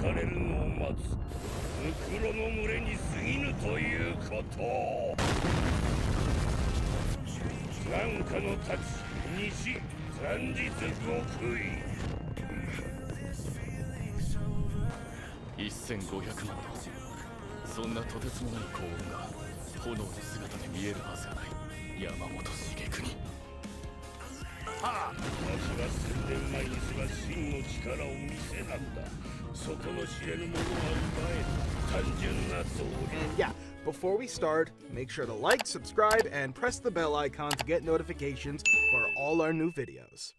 かれるのを待つ袋の群れに過ぎぬということ。南下の立ち西残日極意。1500万度。そんなとてつもない高音が炎の姿で見えるはずがない。山本茂国。はあ、私は1000年前にすら真の力を見せなんだ。底の知れぬものは奪える。単純な道理。 And yeah, before we start, make sure to like, subscribe, and press the bell icon to get notifications for all our new videos.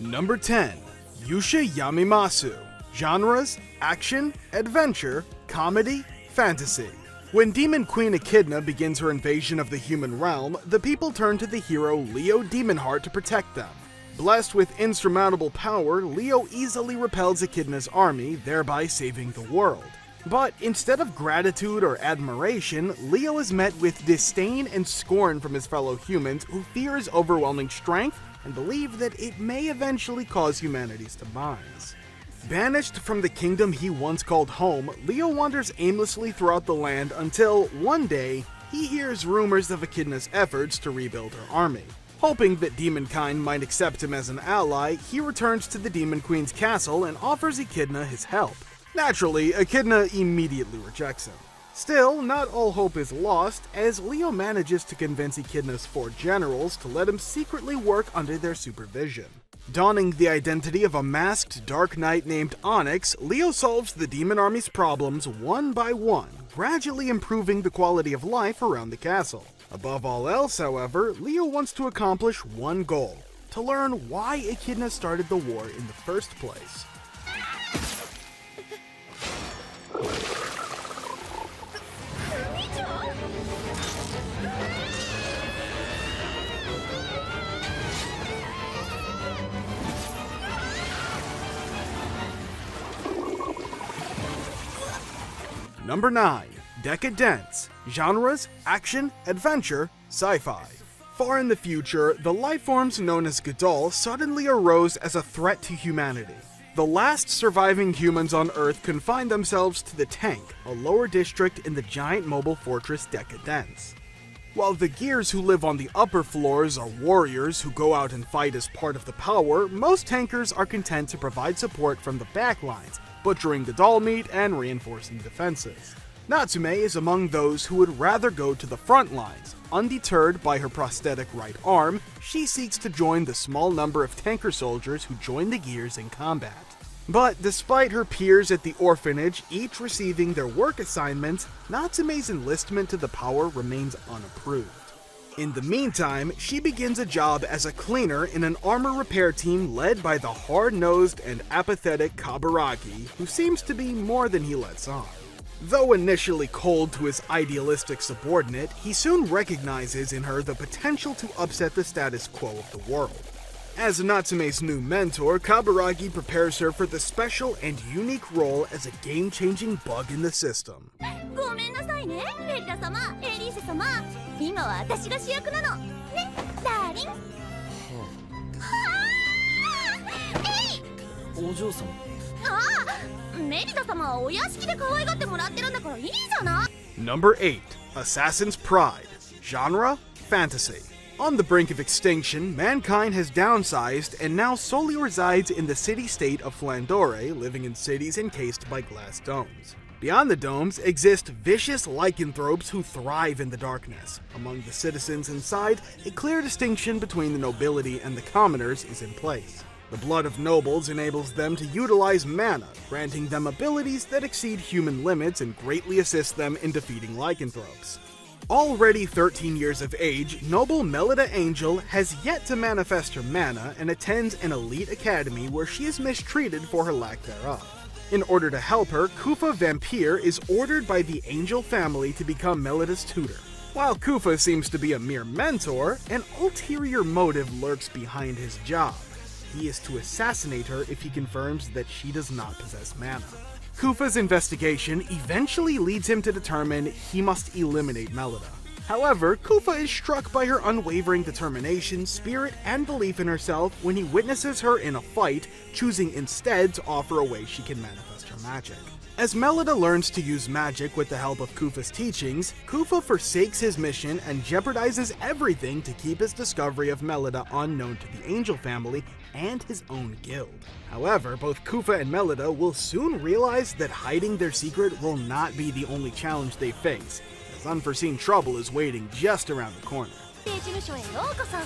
Number 10. Yusha Yamimasu. Genres: action, adventure, comedy, fantasy. When Demon Queen Echidna begins her invasion of the human realm, the people turn to the hero Leo Demonheart to protect them. Blessed with insurmountable power, Leo easily repels Echidna's army, thereby saving the world. But instead of gratitude or admiration, Leo is met with disdain and scorn from his fellow humans who fear his overwhelming strength and believe that it may eventually cause humanity's demise. Banished from the kingdom he once called home, Leo wanders aimlessly throughout the land until, one day, he hears rumors of Echidna's efforts to rebuild her army. Hoping that demonkind might accept him as an ally, he returns to the Demon Queen's castle and offers Echidna his help. Naturally, Echidna immediately rejects him. Still, not all hope is lost, as Leo manages to convince Echidna's 4 generals to let him secretly work under their supervision. Donning the identity of a masked Dark Knight named Onyx, Leo solves the demon army's problems one by one, gradually improving the quality of life around the castle. Above all else, however, Leo wants to accomplish one goal: to learn why Echidna started the war in the first place. Number 9. Decadence. Genres: action, adventure, sci-fi. Far in the future, the lifeforms known as Gadol suddenly arose as a threat to humanity. The last surviving humans on Earth confined themselves to the Tank, a lower district in the giant mobile fortress Decadence. While the Gears who live on the upper floors are warriors who go out and fight as part of the power, most tankers are content to provide support from the backlines, butchering the doll meat and reinforcing defenses. Natsume is among those who would rather go to the front lines. Undeterred by her prosthetic right arm, she seeks to join the small number of tanker soldiers who join the Gears in combat. But despite her peers at the orphanage each receiving their work assignments, Natsume's enlistment to the power remains unapproved. In the meantime, she begins a job as a cleaner in an armor repair team led by the hard-nosed and apathetic Kaburagi, who seems to be more than he lets on. Though initially cold to his idealistic subordinate, he soon recognizes in her the potential to upset the status quo of the world. As Natsume's new mentor, Kaburagi prepares her for the special and unique role as a game-changing bug in the system. ごめんなさいね、レッラ様、エリーセ様。今は私が主役なの。ね、ダーリン。はあ、えい。お嬢様。ああ、メリダ様はお屋敷で可愛がってもらってるんだからいいじゃない。Number 8. Assassin's Pride. Genre: fantasy. On the brink of extinction, mankind has downsized and now solely resides in the city-state of Flandore, living in cities encased by glass domes. Beyond the domes exist vicious lycanthropes who thrive in the darkness. Among the citizens inside, a clear distinction between the nobility and the commoners is in place. The blood of nobles enables them to utilize mana, granting them abilities that exceed human limits and greatly assist them in defeating lycanthropes. Already 13 years of age, noble Melida Angel has yet to manifest her mana and attends an elite academy where she is mistreated for her lack thereof. In order to help her, Kufa Vampire is ordered by the Angel family to become Melida's tutor. While Kufa seems to be a mere mentor, an ulterior motive lurks behind his job. He is to assassinate her if he confirms that she does not possess mana. Kufa's investigation eventually leads him to determine he must eliminate Melida. However, Kufa is struck by her unwavering determination, spirit, and belief in herself when he witnesses her in a fight, choosing instead to offer a way she can manifest her magic. As Melida learns to use magic with the help of Kufa's teachings, Kufa forsakes his mission and jeopardizes everything to keep his discovery of Melida unknown to the Angel family and his own guild. However, both Kufa and Melida will soon realize that hiding their secret will not be the only challenge they face, as unforeseen trouble is waiting just around the corner. 事務所へようこそ。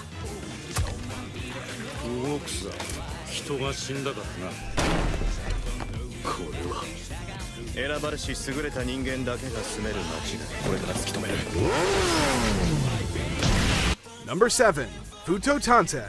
動くさ、人が死んだからな。これは選ばれし優れた人間だけが住める街だ。これから突き止める。Number 7. Futo Tante.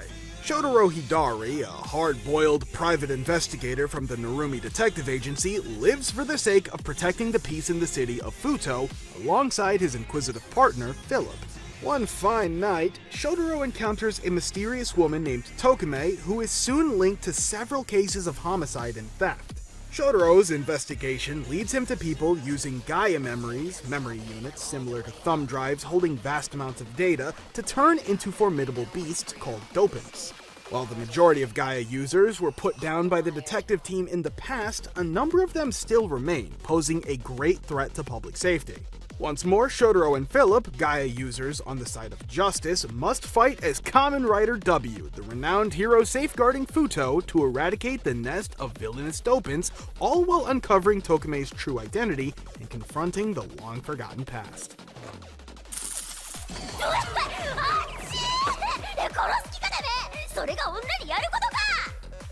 Shotaro Hidari, a hard-boiled private investigator from the Narumi Detective Agency, lives for the sake of protecting the peace in the city of Futo alongside his inquisitive partner, Philip. One fine night, Shotaro encounters a mysterious woman named Tokime who is soon linked to several cases of homicide and theft. Shotaro's investigation leads him to people using Gaia memories, memory units similar to thumb drives holding vast amounts of data, to turn into formidable beasts called dopants. While the majority of Gaia users were put down by the detective team in the past, a number of them still remain, posing a great threat to public safety. Once more, Shotaro and Philip, Gaia users on the side of justice, must fight as Kamen Rider W, the renowned hero safeguarding Futo, to eradicate the nest of villainous dopants, all while uncovering Tokume's true identity and confronting the long-forgotten past. 殺す気かてめえ。それが女にやることか。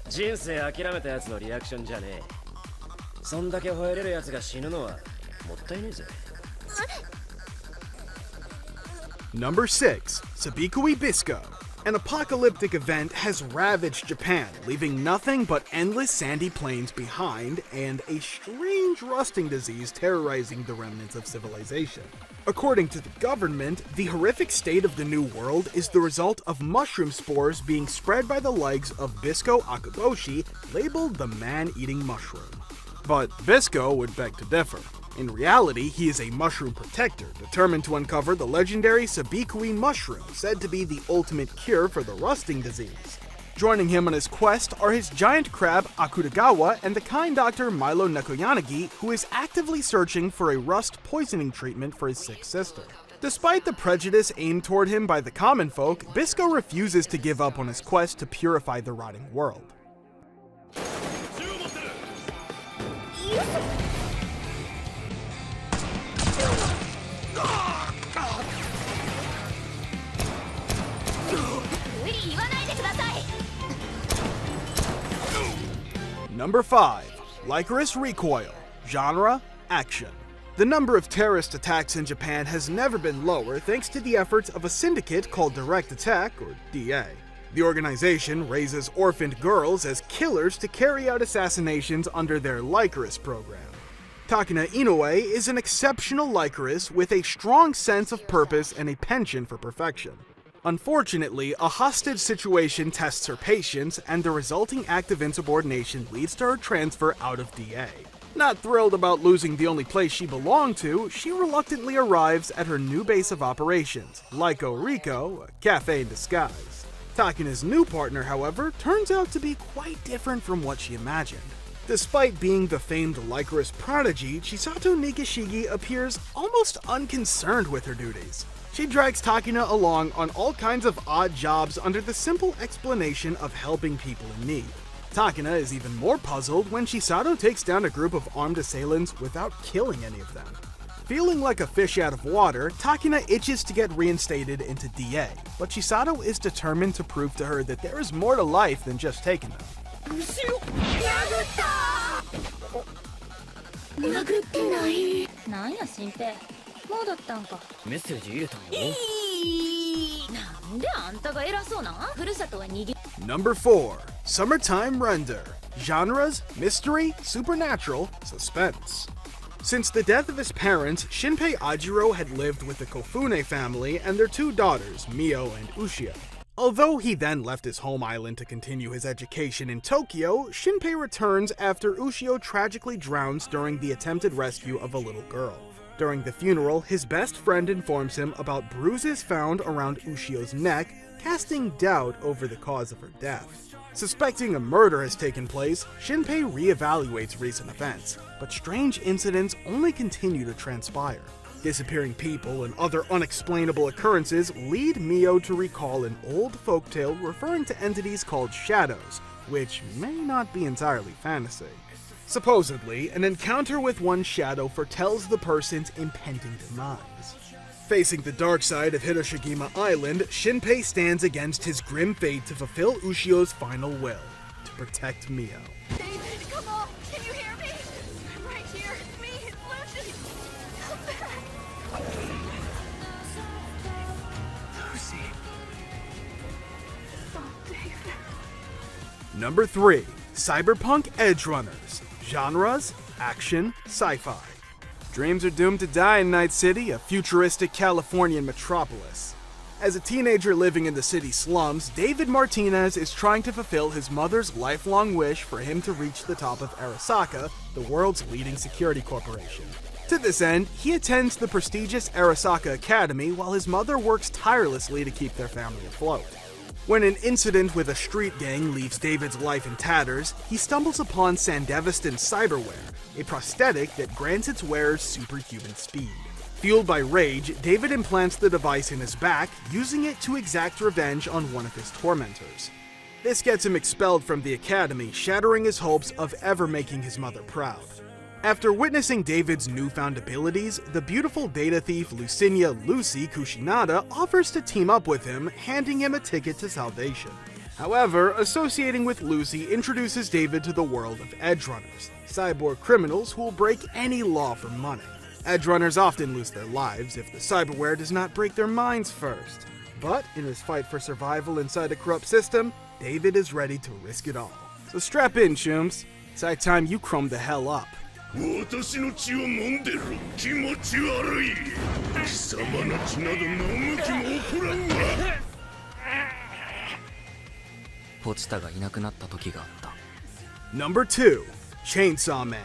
人生諦めたやつのリアクションじゃねえ。そんだけ吠えれるやつが死ぬのはもったいねえぜ。Number 6. Sabikui Bisco. An apocalyptic event has ravaged Japan, leaving nothing but endless sandy plains behind and a strange rusting disease terrorizing the remnants of civilization. According to the government, the horrific state of the New World is the result of mushroom spores being spread by the legs of Bisco Akuboshi, labeled the man-eating mushroom. But Bisco would beg to differ. In reality, he is a mushroom protector, determined to uncover the legendary Sabikui mushroom, said to be the ultimate cure for the rusting disease. Joining him on his quest are his giant crab Akutagawa and the kind doctor Milo Nekoyanagi, who is actively searching for a rust poisoning treatment for his sick sister. Despite the prejudice aimed toward him by the common folk, Bisco refuses to give up on his quest to purify the rotting world. Number 5. Lycoris Recoil. Genre: Action. The number of terrorist attacks in Japan has never been lower thanks to the efforts of a syndicate called Direct Attack, or DA. The organization raises orphaned girls as killers to carry out assassinations under their Lycoris program. Takina Inoue is an exceptional Lycoris with a strong sense of purpose and a penchant for perfection. Unfortunately, a hostage situation tests her patience, and the resulting act of insubordination leads to her transfer out of DA. Not thrilled about losing the only place she belonged to, she reluctantly arrives at her new base of operations, Lyco Rico, a cafe in disguise. Takina's new partner, however, turns out to be quite different from what she imagined. Despite being the famed Lycoris prodigy, Chisato Nikishigi appears almost unconcerned with her duties. She drags Takina along on all kinds of odd jobs under the simple explanation of helping people in need. Takina is even more puzzled when Chisato takes down a group of armed assailants without killing any of them. Feeling like a fish out of water, Takina itches to get reinstated into DA, but Chisato is determined to prove to her that there is more to life than just taking them. 殴ってない。なんや新平、もうだったんか。メッセージ入れたんよ。なんであんたが偉そうなん？ふるさとは逃げ。Number 4. Summertime Render. Genres: mystery, supernatural, suspense. Since the death of his parents, Shinpei Ajiro had lived with the Kofune family and their two daughters, Mio and Ushio. Although he then left his home island to continue his education in Tokyo, Shinpei returns after Ushio tragically drowns during the attempted rescue of a little girl. During the funeral, his best friend informs him about bruises found around Ushio's neck, casting doubt over the cause of her death. Suspecting a murder has taken place, Shinpei reevaluates recent events, but strange incidents only continue to transpire. Disappearing people and other unexplainable occurrences lead Mio to recall an old folktale referring to entities called shadows, which may not be entirely fantasy. Supposedly, an encounter with one shadow foretells the person's impending demise. Facing the dark side of Hiroshima Island, Shinpei stands against his grim fate to fulfill Ushio's final will, to protect Mio. David, come on! Can you hear me? I'm right here. It's me, it's Lucy. Come back. Lucy. Oh, David. Number 3. Cyberpunk Edgerunners. Genres: action, sci-fi. Dreams are doomed to die in Night City, a futuristic Californian metropolis. As a teenager living in the city's slums, David Martinez is trying to fulfill his mother's lifelong wish for him to reach the top of Arasaka, the world's leading security corporation. To this end, he attends the prestigious Arasaka Academy while his mother works tirelessly to keep their family afloat. When an incident with a street gang leaves David's life in tatters, he stumbles upon Sandevistan cyberware, a prosthetic that grants its wearers superhuman speed. Fueled by rage, David implants the device in his back, using it to exact revenge on one of his tormentors. This gets him expelled from the academy, shattering his hopes of ever making his mother proud. After witnessing David's newfound abilities, the beautiful data thief Lucinia Lucy Kushinada offers to team up with him, handing him a ticket to salvation. However, associating with Lucy introduces David to the world of edgerunners, cyborg criminals who will break any law for money. Edgerunners often lose their lives if the cyberware does not break their minds first. But in his fight for survival inside a corrupt system, David is ready to risk it all. So strap in, chums. It's high time you chrome the hell up. 私の血を飲んでる気持ち悪い貴様の血など飲む気も起こらんわポチタがいなくなった時があった。 Number 2. Chainsaw Man.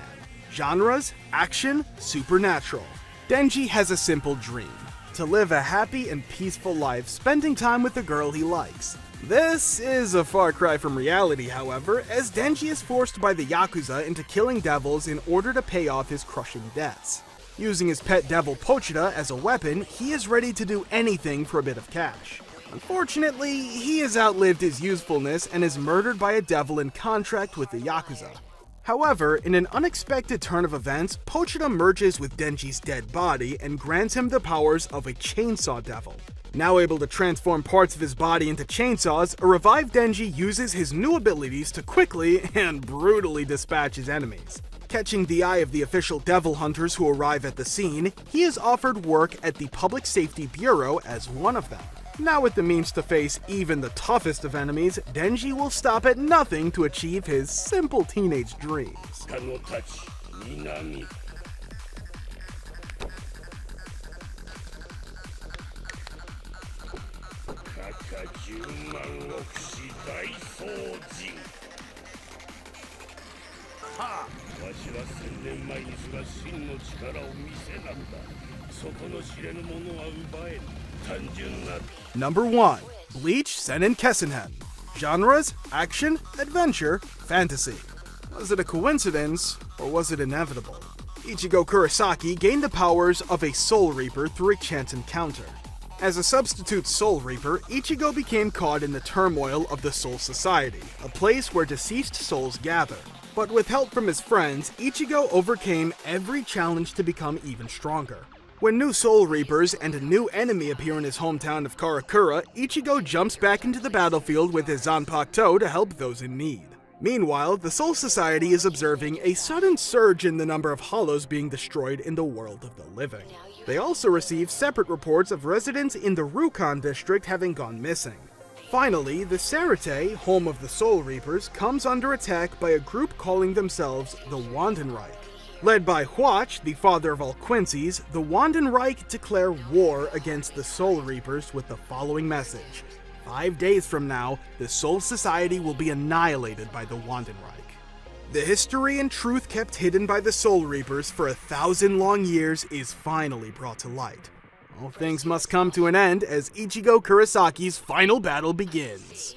Genres: action, supernatural. Denji has a simple dream: to live a happy and peaceful life spending time with the girl he likes. This is a far cry from reality, however, as Denji is forced by the Yakuza into killing devils in order to pay off his crushing debts. Using his pet devil Pochita as a weapon, he is ready to do anything for a bit of cash. Unfortunately, he has outlived his usefulness and is murdered by a devil in contract with the Yakuza. However, in an unexpected turn of events, Pochita merges with Denji's dead body and grants him the powers of a chainsaw devil. Now able to transform parts of his body into chainsaws, a revived Denji uses his new abilities to quickly and brutally dispatch his enemies. Catching the eye of the official devil hunters who arrive at the scene, he is offered work at the Public Safety Bureau as one of them. Now with the means to face even the toughest of enemies, Denji will stop at nothing to achieve his simple teenage dreams. かのたち南10万億死大掃除はあわしは1000年前にすら真の力を見せなんだ底の知れぬものは奪えぬ単純な Number 1. Bleach Seinen Kessenhen. Genres: action, adventure, fantasy. Was it a coincidence, or was it inevitable? Ichigo Kurosaki gained the powers of a Soul Reaper through a chance encounter. As a substitute Soul Reaper, Ichigo became caught in the turmoil of the Soul Society, a place where deceased souls gather. But with help from his friends, Ichigo overcame every challenge to become even stronger. When new Soul Reapers and a new enemy appear in his hometown of Karakura, Ichigo jumps back into the battlefield with his Zanpakuto to help those in need. Meanwhile, the Soul Society is observing a sudden surge in the number of hollows being destroyed in the world of the living. They also receive separate reports of residents in the Rukon district having gone missing. Finally, the Serite, home of the Soul Reapers, comes under attack by a group calling themselves the Wandenreich. Led by Hwach, the father of all Quincy's, the Wandenreich declare war against the Soul Reapers with the following message. 5 days from now, the Soul Society will be annihilated by the Wandenreich. The history and truth kept hidden by the Soul Reapers for 1,000 long years is finally brought to light. All things must come to an end as Ichigo Kurisaki's final battle begins.